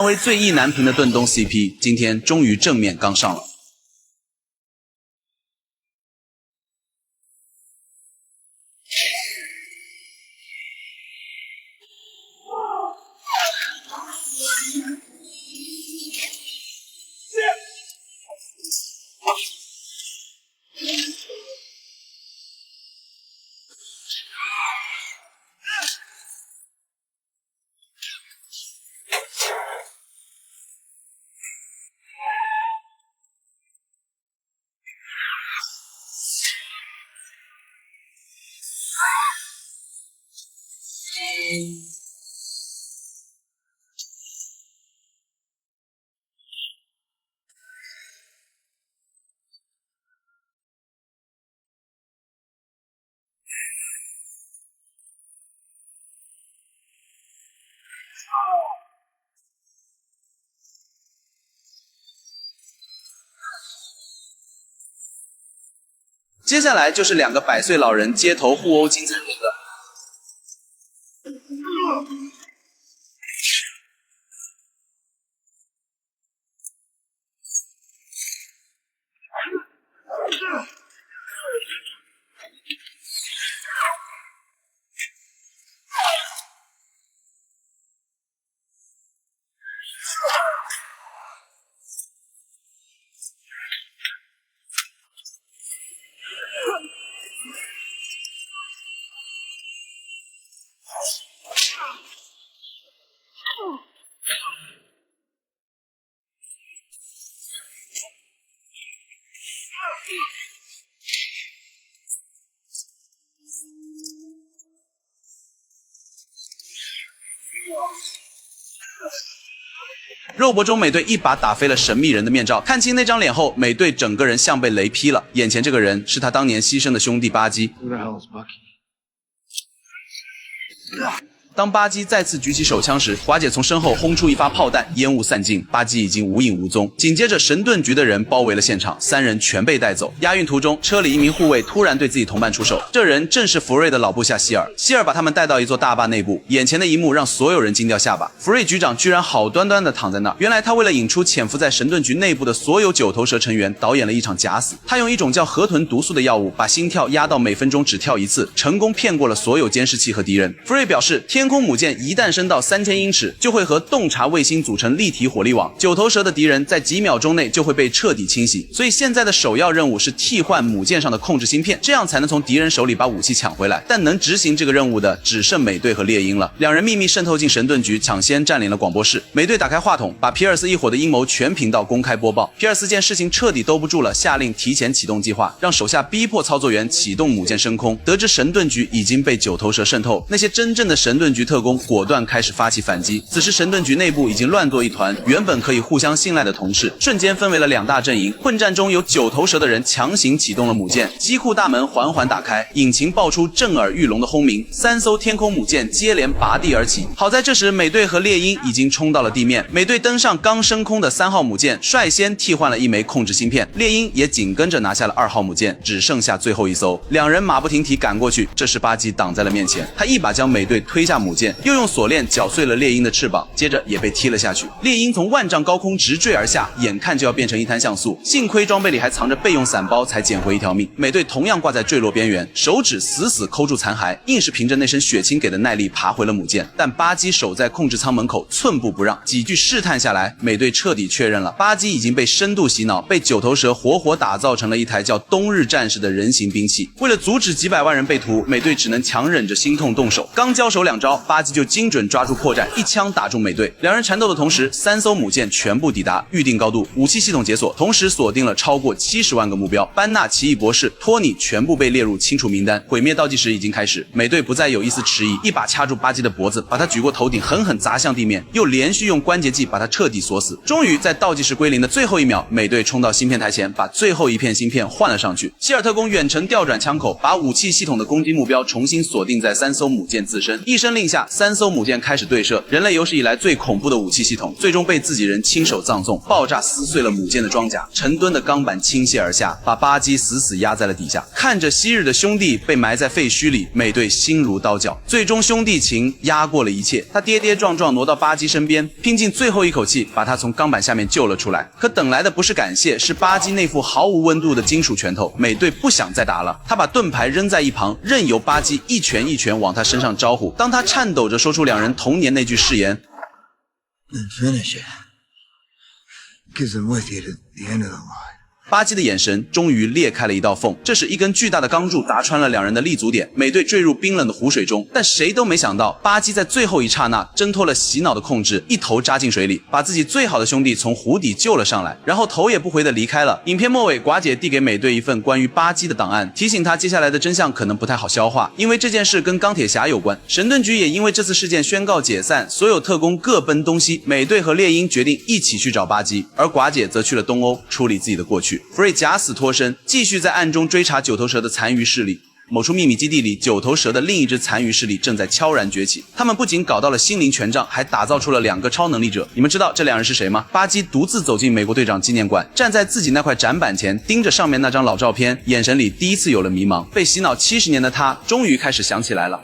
漫威最意难平的盾东 CP， 今天终于正面刚上了。接下来就是2个100岁老人街头互殴精彩片段。肉搏中，美队一把打飞了神秘人的面罩，看清那张脸后，美队整个人像被雷劈了。眼前这个人是他当年牺牲的兄弟巴基。当巴基再次举起手枪时，华姐从身后轰出一发炮弹，烟雾散尽，巴基已经无影无踪。紧接着，神盾局的人包围了现场，3人全被带走。押运途中，车里一名护卫突然对自己同伴出手，这人正是福瑞的老部下希尔。希尔把他们带到一座大坝内部，眼前的一幕让所有人惊掉下巴。福瑞局长居然好端端的躺在那儿，原来他为了引出潜伏在神盾局内部的所有9头蛇成员，导演了一场假死。他用一种叫河豚毒素的药物，把心跳压到每分钟只跳1次，成功骗过了所有监视器和敌人。福瑞表示，天空母舰一旦升到3000英尺，就会和洞察卫星组成立体火力网，9头蛇的敌人在几秒钟内就会被彻底清洗。所以现在的首要任务是替换母舰上的控制芯片，这样才能从敌人手里把武器抢回来。但能执行这个任务的只剩美队和猎鹰了。2人秘密渗透进神盾局，抢先占领了广播室。美队打开话筒，把皮尔斯一伙的阴谋全频道公开播报。皮尔斯见事情彻底兜不住了，下令提前启动计划，让手下逼迫操作员启动母舰升空。得知神盾局已经被9头蛇渗透，那些真正的神盾局特工果断开始发起反击。此时神盾局内部已经乱作一团，原本可以互相信赖的同事瞬间分为了2大阵营。混战中有9头蛇的人强行启动了母舰，机库大门缓缓打开，引擎爆出震耳欲聋的轰鸣，3艘天空母舰接连拔地而起。好在这时美队和猎鹰已经冲到了地面，美队登上刚升空的3号母舰，率先替换了一枚控制芯片，猎鹰也紧跟着拿下了2号母舰，只剩下最后一艘。2人马不停蹄赶过去，这时巴基挡在了面前，他一把将美队推下母舰，又用锁链绞碎了猎鹰的翅膀，接着也被踢了下去。猎鹰从万丈高空直坠而下，眼看就要变成一滩像素，幸亏装备里还藏着备用伞包，才捡回一条命。美队同样挂在坠落边缘，手指死死抠住残骸，硬是凭着那身血清给的耐力爬回了母舰。但巴基守在控制舱门口，寸步不让。几句试探下来，美队彻底确认了巴基已经被深度洗脑，被9头蛇活活打造成了一台叫冬日战士的人形兵器。为了阻止几百万人被屠，美队只能强忍着心痛动手。刚交手2招，巴基就精准抓住破绽，一枪打中美队。2人缠斗的同时，3艘母舰全部抵达预定高度，武器系统解锁，同时锁定了超过70万个目标。班纳、奇异博士、托尼全部被列入清除名单。毁灭倒计时已经开始，美队不再有一丝迟疑，一把掐住巴基的脖子，把他举过头顶，狠狠砸向地面，又连续用关节技把他彻底锁死。终于在倒计时归零的最后1秒，美队冲到芯片台前，把最后一片芯片换了上去。希尔特工远程调转枪口，把武器系统的攻击目标重新锁定在3艘母舰自身，一声令令下，3艘母舰开始对射，人类有史以来最恐怖的武器系统，最终被自己人亲手葬送，爆炸撕碎了母舰的装甲，成吨的钢板倾泻而下，把巴基死死压在了底下。看着昔日的兄弟被埋在废墟里，美队心如刀绞。最终兄弟情压过了一切，他跌跌撞撞挪到巴基身边，拼尽最后一口气把他从钢板下面救了出来。可等来的不是感谢，是巴基那副毫无温度的金属拳头。美队不想再打了，他把盾牌扔在一旁，任由巴基一拳一拳往他身上招呼。当他颤抖着说出两人童年那句誓言 Finish it. Because I'm with you to the end of the line. 巴基的眼神终于裂开了一道缝，这时一根巨大的钢柱砸穿了两人的立足点，美队坠入冰冷的湖水中。但谁都没想到，巴基在最后一刹那挣脱了洗脑的控制，一头扎进水里，把自己最好的兄弟从湖底救了上来，然后头也不回地离开了。影片末尾，寡姐递给美队一份关于巴基的档案，提醒他接下来的真相可能不太好消化，因为这件事跟钢铁侠有关。神盾局也因为这次事件宣告解散，所有特工各奔东西。美队和猎鹰决定一起去找巴基，而寡姐则去了东欧处理自己的过去。福瑞假死脱身，继续在暗中追查九头蛇的残余势力。某处秘密基地里，九头蛇的另一支残余势力正在悄然崛起。他们不仅搞到了心灵权杖，还打造出了2个超能力者。你们知道这2人是谁吗？巴基独自走进美国队长纪念馆，站在自己那块展板前，盯着上面那张老照片，眼神里第一次有了迷茫。被洗脑70年的他，终于开始想起来了。